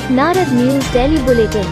Narad news daily bulletin,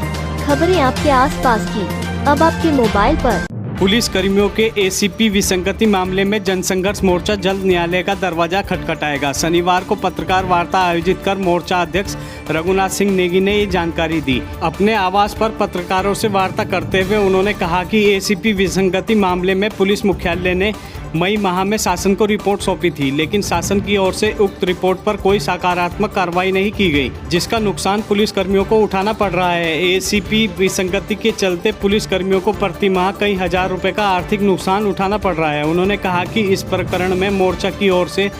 खबरें आपके आसपास की अब आपके मोबाइल पर। पुलिस कर्मियों के एसीपी विसंगति मामले में जनसंघर्ष मोर्चा जल्द न्यायालय का दरवाजा खटखटाएगा। शनिवार को पत्रकार वार्ता आयोजित कर मोर्चा अध्यक्ष रघुनाथ सिंह नेगी ने ये जानकारी दी। अपने आवास पर पत्रकारों से वार्ता करते हुए उन्होंने कहा कि एसीपी विसंगति मामले में पुलिस मुख्यालय ने मई माह में शासन को रिपोर्ट सौंपी थी, लेकिन शासन की ओर से उक्त रिपोर्ट पर कोई सकारात्मक कार्रवाई नहीं की गई, जिसका नुकसान पुलिस कर्मियों को उठाना पड़ रहा है। एसीपी विसंगति के चलते पुलिस कर्मियों को प्रति माह कई हजार रुपए का आर्थिक नुकसान उठाना पड़ रहा है। उन्होंने कहा कि इस प्रकरण में मोर्चा की ओर से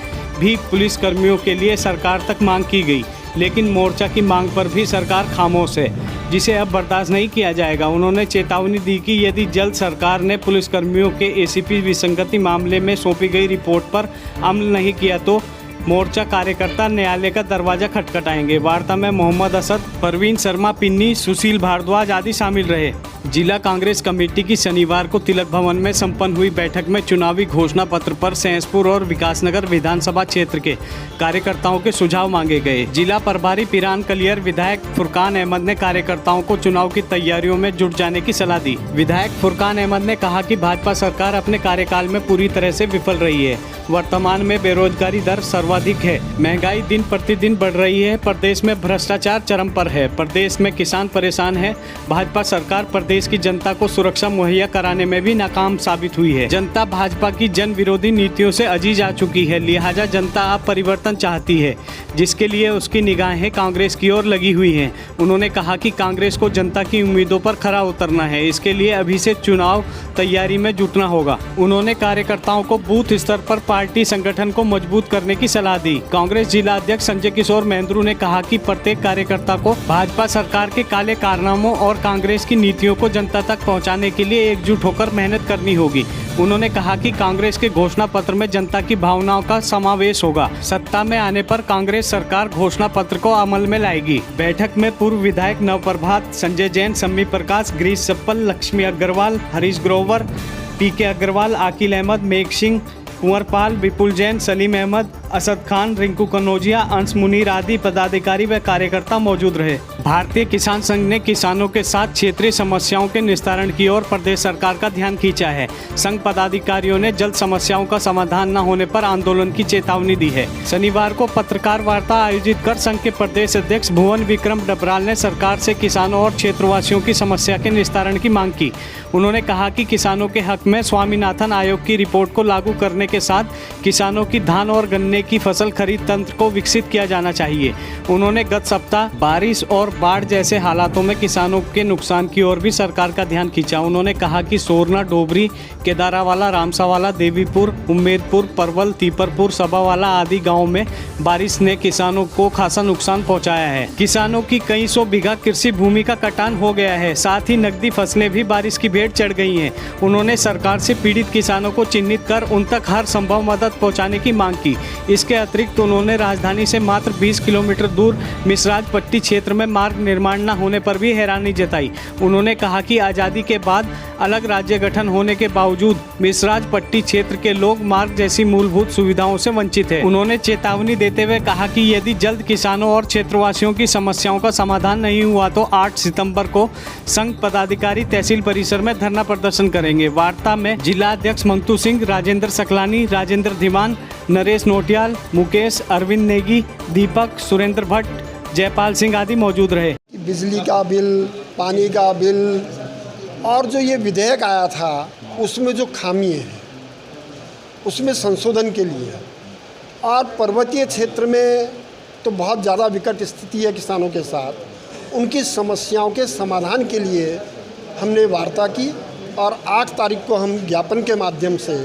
भी पुलिस कर्मियों के लिए सरकार तक मांग की गई, लेकिन मोर्चा की मांग पर भी सरकार खामोश है, जिसे अब बर्दाश्त नहीं किया जाएगा। उन्होंने चेतावनी दी कि यदि जल्द सरकार ने पुलिसकर्मियों के एसीपी विसंगति मामले में सौंपी गई रिपोर्ट पर अमल नहीं किया तो मोर्चा कार्यकर्ता न्यायालय का दरवाजा खटखटाएंगे। वार्ता में मोहम्मद असद, परवीन शर्मा पिन्नी, सुशील भारद्वाज आदि शामिल रहे। जिला कांग्रेस कमेटी की शनिवार को तिलक भवन में संपन्न हुई बैठक में चुनावी घोषणा पत्र पर सहसपुर और विकासनगर विधानसभा क्षेत्र के कार्यकर्ताओं के सुझाव मांगे गए। जिला प्रभारी पिरान कलियर विधायक फुरकान अहमद ने कार्यकर्ताओं को चुनाव की तैयारियों में जुट जाने की सलाह दी। विधायक फुरकान अहमद ने कहा कि भाजपा सरकार अपने कार्यकाल में पूरी तरह से विफल रही है। वर्तमान में बेरोजगारी दर सर्वाधिक है, महंगाई दिन प्रतिदिन बढ़ रही है, प्रदेश में भ्रष्टाचार चरम पर है, प्रदेश में किसान परेशान है। भाजपा सरकार प्रदेश की जनता को सुरक्षा मुहैया कराने में भी नाकाम साबित हुई है। जनता भाजपा की जन विरोधी नीतियों से अजीज आ चुकी है, लिहाजा जनता अब परिवर्तन चाहती है, जिसके लिए उसकी निगाहें कांग्रेस की ओर लगी हुई हैं। उन्होंने कहा कि कांग्रेस को जनता की उम्मीदों पर खरा उतरना है, इसके लिए अभी से चुनाव तैयारी में जुटना होगा। उन्होंने कार्यकर्ताओं को बूथ स्तर पर पार्टी संगठन को मजबूत करने की सलाह दी। कांग्रेस जिला अध्यक्ष संजय किशोर महेंद्रू ने कहा कि प्रत्येक कार्यकर्ता को भाजपा सरकार के काले कारनामों और कांग्रेस की नीतियों को जनता तक पहुंचाने के लिए एकजुट होकर मेहनत करनी होगी। उन्होंने कहा कि कांग्रेस के घोषणा पत्र में जनता की भावनाओं का समावेश होगा। सत्ता में आने पर कांग्रेस सरकार घोषणा पत्र को अमल में लाएगी। बैठक में पूर्व विधायक नवप्रभात, संजय जैन, सम्मी प्रकाश, गिरीश सप्पल, लक्ष्मी अग्रवाल, हरीश ग्रोवर, पीके अग्रवाल, आकिल अहमद, मेघ सिंह, कुंवर पाल, विपुल जैन, सलीम अहमद, असद खान, रिंकू कनौजिया, अंश मुनीर आदि पदाधिकारी व कार्यकर्ता मौजूद रहे। भारतीय किसान संघ ने किसानों के साथ क्षेत्रीय समस्याओं के निस्तारण की ओर प्रदेश सरकार का ध्यान खींचा है। संघ पदाधिकारियों ने जल्द समस्याओं का समाधान न होने पर आंदोलन की चेतावनी दी है। शनिवार को पत्रकार वार्ता आयोजित कर संघ के प्रदेश अध्यक्ष भुवन विक्रम डबराल ने सरकार से किसानों और क्षेत्रवासियों की समस्या के निस्तारण की मांग की। उन्होंने कहा कि किसानों के हक में स्वामीनाथन आयोग की रिपोर्ट को लागू करने के साथ किसानों की धान और गन्ने की फसल खरीद तंत्र को विकसित किया जाना चाहिए। उन्होंने गत सप्ताह बारिश और बाढ़ जैसे हालातों में किसानों के नुकसान की ओर भी सरकार का ध्यान खींचा। उन्होंने कहा कि सोरना, डोबरी, केदारावाला, रामसावाला, देवीपुर, उम्मेदपुर, परवल, तीपरपुर, सभावाला आदि गाँव में बारिश ने किसानों को खासा नुकसान पहुँचाया है। किसानों की कई सौ बीघा कृषि भूमि का कटान हो गया है, साथ ही नकदी फसलें भी बारिश की भेंट चढ़ गई हैं। उन्होंने सरकार से पीड़ित किसानों को चिन्हित कर उन तक हर संभव मदद पहुंचाने की मांग की। इसके अतिरिक्त उन्होंने राजधानी से मात्र 20 किलोमीटर दूर मिसराज पट्टी क्षेत्र में मार्ग निर्माण न होने पर भी हैरानी जताई। उन्होंने कहा कि आज़ादी के बाद अलग राज्य गठन होने के बावजूद मिसराज पट्टी क्षेत्र के लोग मार्ग जैसी मूलभूत सुविधाओं से वंचित है। उन्होंने चेतावनी देते हुए कहा कि यदि जल्द किसानों और क्षेत्रवासियों की समस्याओं का समाधान नहीं हुआ तो 8 सितंबर को संघ पदाधिकारी तहसील परिसर में धरना प्रदर्शन करेंगे। वार्ता में जिला अध्यक्ष मंगतू सिंह, राजेंद्र सकलानी, राजेंद्र धीमान, नरेश नोटियाल, मुकेश, अरविंद नेगी, दीपक, सुरेंद्र भट्ट, जयपाल सिंह आदि मौजूद रहे। बिजली का बिल, पानी का बिल और जो ये विधेयक आया था उसमें जो खामी है उसमें संशोधन के लिए, और पर्वतीय क्षेत्र में तो बहुत ज़्यादा विकट स्थिति है किसानों के साथ, उनकी समस्याओं के समाधान के लिए हमने वार्ता की और 8 तारीख को हम ज्ञापन के माध्यम से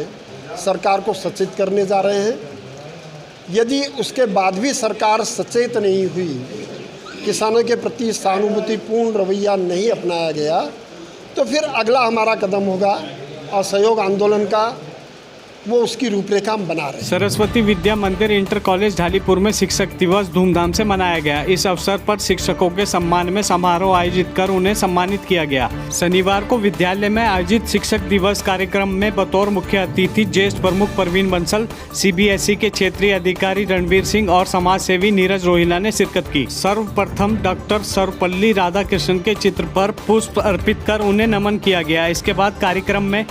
सरकार को सचेत करने जा रहे हैं। यदि उसके बाद भी सरकार सचेत नहीं हुई, किसानों के प्रति सहानुभूतिपूर्ण रवैया नहीं अपनाया गया, तो फिर अगला हमारा कदम होगा असहयोग आंदोलन का, वो उसकी रूपरेखा हम बना रहे हैं। सरस्वती विद्या मंदिर इंटर कॉलेज ढालीपुर में शिक्षक दिवस धूमधाम से मनाया गया। इस अवसर पर शिक्षकों के सम्मान में समारोह आयोजित कर उन्हें सम्मानित किया गया। शनिवार को विद्यालय में आयोजित शिक्षक दिवस कार्यक्रम में बतौर मुख्य अतिथि ज्येष्ठ प्रमुख प्रवीण बंसल, CBSE के क्षेत्रीय अधिकारी रणवीर सिंह और समाज सेवी नीरज रोहिला ने शिरकत की। सर्वप्रथम डॉक्टर सर्वपल्ली राधाकृष्णन के चित्र पर पुष्प अर्पित कर उन्हें नमन किया गया। इसके बाद कार्यक्रम में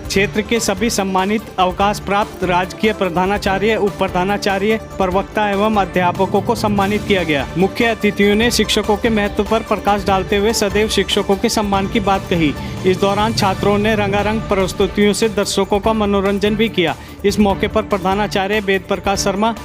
क्षेत्र के सभी सम्मानित अवकाश प्राप्त राजकीय प्रधानाचार्य, उप प्रधानाचार्य, प्रवक्ता एवं अध्यापकों को सम्मानित किया गया। मुख्य अतिथियों ने शिक्षकों के महत्व पर प्रकाश डालते हुए सदैव शिक्षकों के सम्मान की बात कही। इस दौरान छात्रों ने रंगारंग प्रस्तुतियों से दर्शकों का मनोरंजन भी किया। इस मौके पर प्रधानाचार्य वेद प्रकाश शर्मा,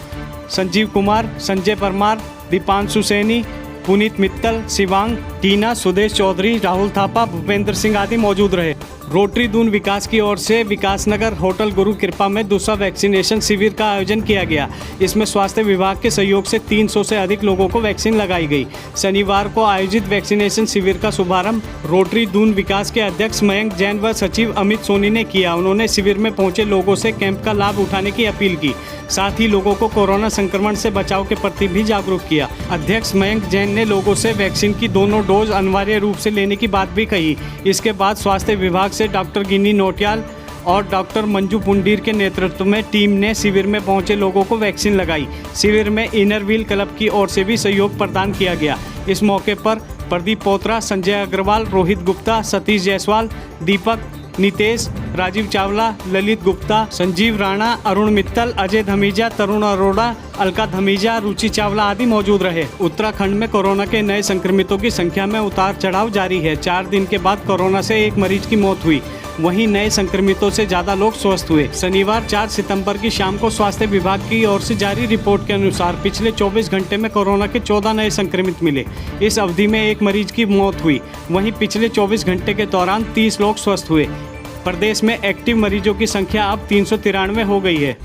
संजीव कुमार, संजय परमार, दीपांशु सैनी, पुनीत मित्तल, शिवांग, टीना, सुदेश चौधरी, राहुल थापा, भूपेंद्र सिंह आदि मौजूद रहे। रोटरी दून विकास की ओर से विकासनगर होटल गुरु कृपा में दूसरा वैक्सीनेशन शिविर का आयोजन किया गया। इसमें स्वास्थ्य विभाग के सहयोग से 300 से अधिक लोगों को वैक्सीन लगाई गई। शनिवार को आयोजित वैक्सीनेशन शिविर का शुभारंभ रोटरी दून विकास के अध्यक्ष मयंक जैन व सचिव अमित सोनी ने किया। उन्होंने शिविर में पहुंचे लोगों से कैंप का लाभ उठाने की अपील की। साथ ही लोगों को कोरोना संक्रमण से बचाव के प्रति भी जागरूक किया। अध्यक्ष मयंक जैन ने लोगों से वैक्सीन की दोनों डोज अनिवार्य रूप से लेने की बात भी कही। इसके बाद स्वास्थ्य विभाग से डॉक्टर गिन्नी नोटियाल और डॉक्टर मंजू पुंडीर के नेतृत्व में टीम ने शिविर में पहुंचे लोगों को वैक्सीन लगाई। शिविर में इनर व्हील क्लब की ओर से भी सहयोग प्रदान किया गया। इस मौके पर प्रदीप पोत्रा, संजय अग्रवाल, रोहित गुप्ता, सतीश जायसवाल, दीपक, नितेश, राजीव चावला, ललित गुप्ता, संजीव राणा, अरुण मित्तल, अजय धमीजा, तरुण अरोड़ा, अलका धमीजा, रुचि चावला आदि मौजूद रहे। उत्तराखंड में कोरोना के नए संक्रमितों की संख्या में उतार चढ़ाव जारी है। 4 दिन के बाद कोरोना से एक मरीज की मौत हुई, वहीं नए संक्रमितों से ज्यादा लोग स्वस्थ हुए। शनिवार 4 सितंबर की शाम को स्वास्थ्य विभाग की ओर से जारी रिपोर्ट के अनुसार पिछले 24 घंटे में कोरोना के 14 नए संक्रमित मिले। इस अवधि में एक मरीज की मौत हुई। वहीं पिछले 24 घंटे के दौरान 30 लोग स्वस्थ हुए। प्रदेश में एक्टिव मरीजों की संख्या अब 393 हो गई है।